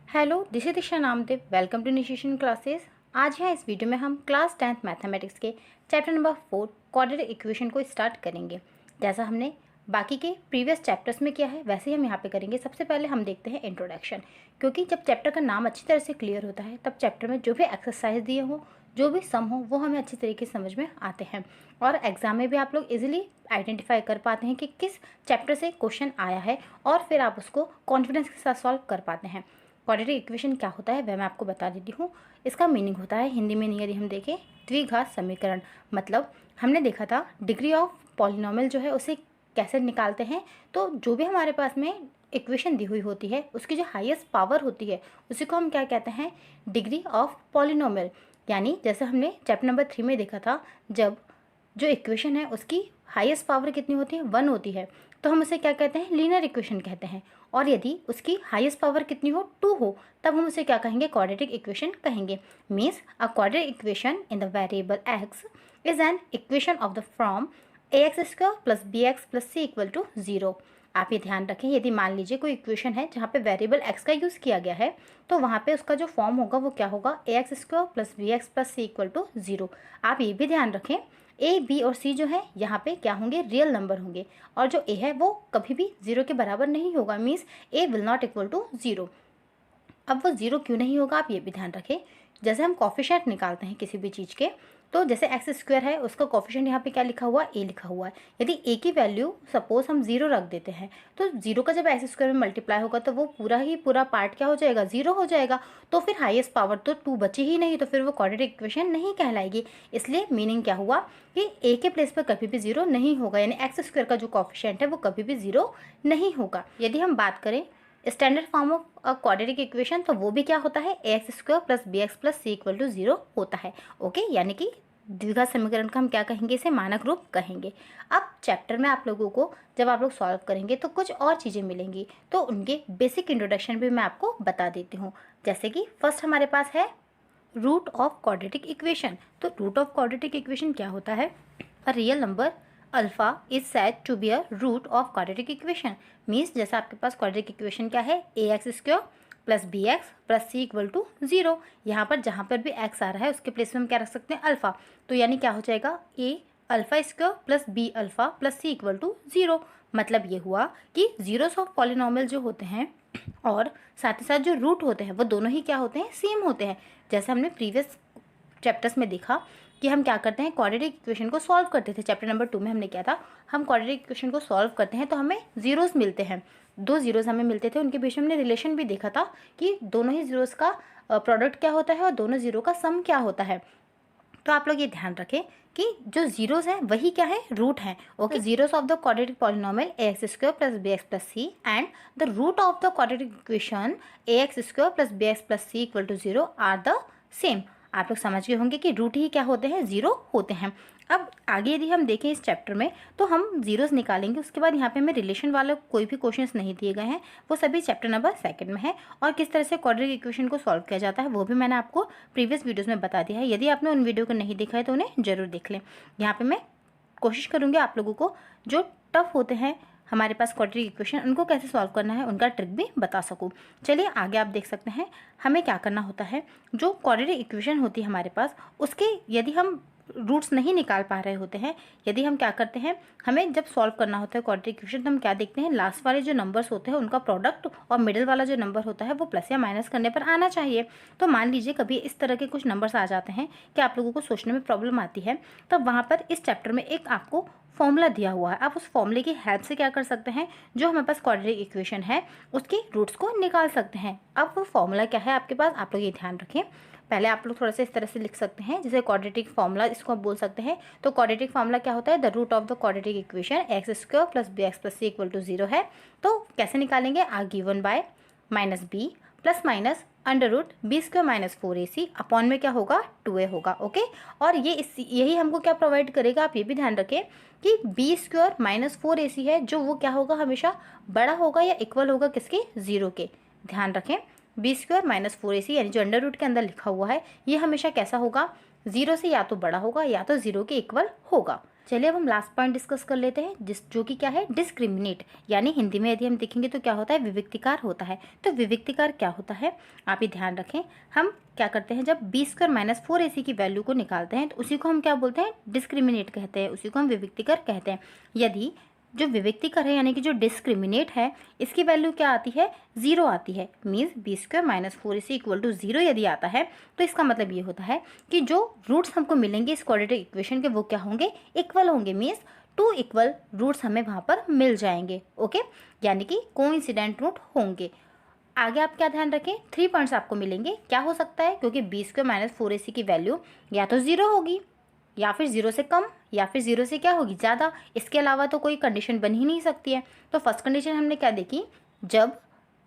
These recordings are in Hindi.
Hello, this is Disha Namdev. Welcome to initiation classes. आज है इस वीडियो में हम क्लास 10th मैथमेटिक्स के चैप्टर नंबर 4 क्वाड्रेटिक इक्वेशन को स्टार्ट करेंगे। जैसा हमने बाकी के प्रीवियस चैप्टर्स में किया है वैसे ही हम यहाँ पे करेंगे। सबसे पहले हम देखते हैं इंट्रोडक्शन, क्योंकि जब चैप्टर का नाम अच्छी तरह से क्लियर होता है तब चैप्टर में जो भी एक्सरसाइज दिए हो, जो भी सम हो, वो हमें अच्छी तरीके से समझ में आते हैं और एग्जाम में भी आप लोग इजीली आइडेंटिफाई कर पाते हैं कि किस चैप्टर से क्वेश्चन आया है और फिर आप उसको कॉन्फिडेंस के साथ सॉल्व कर पाते हैं। क्वाड्रेटिक इक्वेशन क्या होता है वह मैं आपको बता देती हूँ। इसका मीनिंग होता है हिंदी में यदि हम देखें द्विघात समीकरण। मतलब हमने देखा था डिग्री ऑफ पॉलिनोमियल जो है उसे कैसे निकालते हैं। तो जो भी हमारे पास में इक्वेशन दी हुई होती है उसकी जो हाईएस्ट पावर होती है उसी को हम क्या कहते हैं, डिग्री ऑफ पॉलिनोमियल। यानी जैसे हमने चैप्टर नंबर 3 में देखा था, जब जो इक्वेशन है उसकी हाईएस्ट पावर कितनी होती है, 1 होती है, तो हम उसे क्या कहते हैं, लीनियर इक्वेशन कहते हैं। और यदि उसकी हाईएस्ट पावर कितनी हो, 2 हो, तब हम उसे क्या कहेंगे, क्वाड्रेटिक इक्वेशन कहेंगे। Means a quadratic equation in the variable x is an equation of the form ax² + bx + c = 0। आप ये ध्यान रखें, यदि मान लीजिए कोई इक्वेशन है जहाँ पे वेरिएबल x का यूज़ किया गया है तो वहाँ पे उसका जो फॉर्म होगा वो क्या होगा, ax² + bx + c = 0। आप ये भी ध्यान रखें ए, बी और सी जो है यहाँ पे क्या होंगे, रियल नंबर होंगे और जो ए है वो कभी भी 0 के बराबर नहीं होगा। Means a will not equal to 0। अब वो 0 क्यों नहीं होगा, आप ये भी ध्यान रखें। जैसे हम कोफिशिएंट निकालते हैं किसी भी चीज़ के, तो जैसे x² है उसका कोफिशिएंट यहाँ पे क्या लिखा हुआ है, a लिखा हुआ है। यदि a की वैल्यू सपोज हम 0 रख देते हैं तो 0 का जब x² में मल्टीप्लाई होगा तो वो पूरा पार्ट क्या हो जाएगा, 0 हो जाएगा। तो फिर हाईएस्ट पावर तो 2 बची ही नहीं, तो फिर वो क्वाड्रेटिक इक्वेशन नहीं कहलाएगी। इसलिए मीनिंग क्या हुआ कि a के प्लेस पर कभी भी 0 नहीं होगा, यानी x² का जो कोफिशिएंट है वो कभी भी 0 नहीं होगा। यदि हम बात करें standard form of a quadratic equation तो वो भी क्या होता है, ax² + bx + c = 0 होता है। ओके, यानी कि द्विघात समीकरण का हम क्या कहेंगे, इसे मानक रूप कहेंगे। अब चैप्टर में आप लोगों को जब आप लोग सॉल्व करेंगे तो कुछ और चीज़ें मिलेंगी, तो उनके बेसिक इंट्रोडक्शन भी मैं आपको बता देती हूँ। जैसे कि फर्स्ट हमारे पास है रूट ऑफ क्वाड्रेटिक इक्वेशन। तो रूट ऑफ क्वाड्रेटिक इक्वेशन क्या होता है, a real number alpha is said to be a root of quadratic equation. Means जैसे आपके पास क्वाड्रेटिक इक्वेशन क्या है, ax² + bx + c = 0। यहाँ पर जहाँ पर भी x आ रहा है उसके प्लेस में हम क्या रख सकते हैं, अल्फा। तो यानी क्या हो जाएगा, a α² + b α + c = 0। मतलब ये हुआ कि जीरोस ऑफ पॉलिनोमियल जो होते हैं और साथ ही साथ जो रूट होते हैं वो दोनों ही क्या होते हैं, सेम होते हैं। जैसे हमने प्रीवियस चैप्टर्स में देखा कि हम क्या करते हैं, क्वाड्रेटिक इक्वेशन को सॉल्व करते थे। चैप्टर नंबर 2 में हमने किया था, हम क्वाड्रेटिक इक्वेशन को सॉल्व करते हैं तो हमें जीरोस मिलते हैं, 2 जीरोस हमें मिलते थे। उनके बीच में हमने रिलेशन भी देखा था कि दोनों ही जीरोस का प्रोडक्ट क्या होता है और दोनों जीरो का सम क्या होता है। तो आप लोग ये ध्यान रखें कि जो जीरोस हैं वही क्या है, रूट हैं। Okay, zeros of the quadratic polynomial ax² + bx + c and the root of the quadratic equation ax² + bx + c = 0 are the same. आप लोग समझ गए होंगे कि रूट ही क्या होते हैं, 0 होते हैं। अब आगे यदि हम देखें इस चैप्टर में तो हम जीरोस निकालेंगे, उसके बाद यहाँ पे हमें रिलेशन वाले कोई भी क्वेश्चंस नहीं दिए गए हैं, वो सभी चैप्टर नंबर 2 में है। और किस तरह से क्वाड्रेटिक इक्वेशन को सॉल्व किया जाता है वो भी मैंने आपको प्रीवियस वीडियोज़ में बता दिया है। यदि आपने उन वीडियो को नहीं देखा है तो उन्हें जरूर देख लें। यहाँ पर मैं कोशिश करूँगी आप लोगों को जो टफ होते हैं हमारे पास क्वाड्रेटिक इक्वेशन, उनको कैसे सॉल्व करना है उनका ट्रिक भी बता सकूँ। चलिए आगे आप देख सकते हैं हमें क्या करना होता है। जो क्वाड्रेटिक इक्वेशन होती है हमारे पास, उसके यदि हम रूट्स नहीं निकाल पा रहे होते हैं, यदि हम क्या करते हैं, हमें जब सॉल्व करना होता है क्वाड्रेटिक इक्वेशन तो हम क्या देखते हैं, लास्ट वाले जो नंबर्स होते हैं उनका प्रोडक्ट और मिडिल वाला जो नंबर होता है वो प्लस या माइनस करने पर आना चाहिए। तो मान लीजिए कभी इस तरह के कुछ नंबर्स आ जाते हैं कि आप लोगों को सोचने में प्रॉब्लम आती है, तब वहाँ पर इस चैप्टर में एक आपको फॉर्मूला दिया हुआ है। आप उस फॉर्मूले की हेल्प से क्या कर सकते हैं, जो हमारे पास क्वाड्रेटिक इक्वेशन है उसके रूट्स को निकाल सकते हैं। अब वो फॉर्मूला क्या है आपके पास, आप लोग ये ध्यान रखें। पहले आप लोग थोड़ा सा इस तरह से लिख सकते हैं, जैसे क्वाड्रेटिक फार्मूला इसको आप बोल सकते हैं। तो क्वाड्रेटिक फार्मूला क्या होता है, the root of the quadratic equation ax² + bx + c = 0 है। तो कैसे निकालेंगे, are given by -b + √b² - 4ac upon में क्या होगा, 2a होगा। ओके, और ये यही हमको क्या प्रोवाइड करेगा, आप ये भी ध्यान रखें कि b² - 4ac है जो वो क्या होगा, हमेशा बड़ा होगा या इक्वल होगा किसके, 0 के। ध्यान रखें b² - 4ac यानी जो अंडर रूट के अंदर लिखा हुआ है ये हमेशा कैसा होगा, 0 से या तो बड़ा होगा या तो 0 के इक्वल होगा। चलिए अब हम लास्ट पॉइंट डिस्कस कर लेते हैं, जो कि क्या है, डिस्क्रिमिनेट, यानी हिंदी में यदि हम देखेंगे तो क्या होता है, विविक्तिकार होता है। तो विविक्तिकार क्या होता है, आप ही ध्यान रखें। हम क्या करते हैं, जब b² - 4ac की वैल्यू को निकालते हैं तो उसी को हम क्या बोलते हैं, डिस्क्रिमिनेट कहते हैं, उसी को हम विविक्तिकार कहते हैं। यदि जो विविक्तिकार है यानी कि जो डिस्क्रिमिनेट है, इसकी वैल्यू क्या आती है, 0 आती है, मीन्स b² - 4ac = 0 यदि आता है तो इसका मतलब ये होता है कि जो रूट्स हमको मिलेंगे इस क्वाड्रेटिक इक्वेशन के वो क्या होंगे, इक्वल होंगे, मीन्स 2 इक्वल रूट्स हमें वहाँ पर मिल जाएंगे। ओके, यानी कि कोइंसिडेंट रूट होंगे। आगे आप क्या ध्यान रखें, 3 पॉइंट्स आपको मिलेंगे। क्या हो सकता है, क्योंकि b² - 4ac की वैल्यू या तो 0 होगी, या फिर 0 से कम, या फिर 0 से क्या होगी, ज़्यादा। इसके अलावा तो कोई कंडीशन बन ही नहीं सकती है। तो फर्स्ट कंडीशन हमने क्या देखी, जब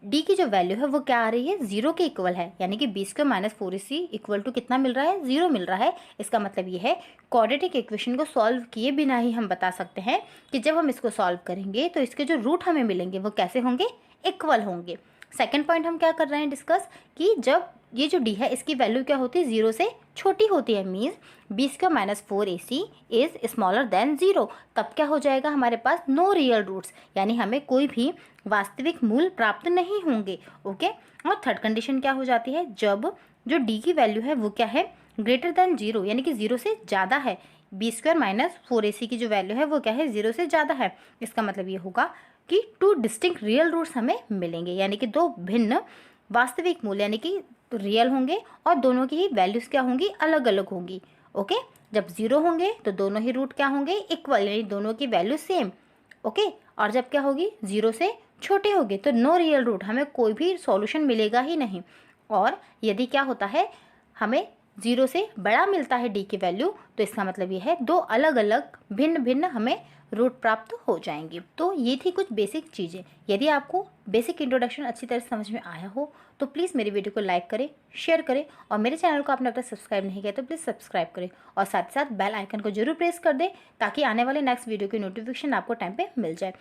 d की जो वैल्यू है वो क्या आ रही है, 0 के इक्वल है, यानी कि b² - 4ac = कितना मिल रहा है, 0 मिल रहा है। इसका मतलब ये है क्वाड्रेटिक इक्वेशन को सॉल्व किए बिना ही हम बता सकते हैं कि जब हम इसको सॉल्व करेंगे तो इसके जो रूट हमें मिलेंगे वो कैसे होंगे, इक्वल होंगे। सेकेंड पॉइंट हम क्या कर रहे हैं डिस्कस, कि जब ये जो d है इसकी वैल्यू क्या होती है, 0 से छोटी होती है, means b² - 4ac is smaller than 0, तब क्या हो जाएगा, हमारे पास नो रियल रूट्स, यानी हमें कोई भी वास्तविक मूल प्राप्त नहीं होंगे। ओके, और थर्ड कंडीशन क्या हो जाती है, जब जो d की वैल्यू है वो क्या है, ग्रेटर देन 0, यानी कि 0 से ज़्यादा है। b² - 4ac की जो वैल्यू है वो क्या है, 0 से ज़्यादा है। इसका मतलब ये होगा कि 2 डिस्टिंक्ट रियल रूट्स हमें मिलेंगे, यानी कि 2 भिन्न वास्तविक मूल यानी कि रियल होंगे, और दोनों की ही वैल्यूज़ क्या होंगी, अलग अलग होंगी। ओके, जब 0 होंगे तो दोनों ही रूट क्या होंगे, इक्वल, यानी दोनों की वैल्यू सेम। ओके, और जब क्या होगी, 0 से छोटे होंगे तो नो रियल रूट, हमें कोई भी सॉल्यूशन मिलेगा ही नहीं। और यदि क्या होता है, हमें 0 से बड़ा मिलता है d की वैल्यू, तो इसका मतलब ये है 2 अलग अलग भिन्न भिन्न हमें रूट प्राप्त हो जाएंगे। तो ये थी कुछ बेसिक चीज़ें। यदि आपको बेसिक इंट्रोडक्शन अच्छी तरह से समझ में आया हो तो प्लीज़ मेरी वीडियो को लाइक करें, शेयर करें, और मेरे चैनल को आपने अब तक सब्सक्राइब नहीं किया तो प्लीज़ सब्सक्राइब करें, और साथ ही साथ बेल आइकन को जरूर प्रेस कर दें ताकि आने वाले नेक्स्ट वीडियो की नोटिफिकेशन आपको टाइम पे मिल जाए।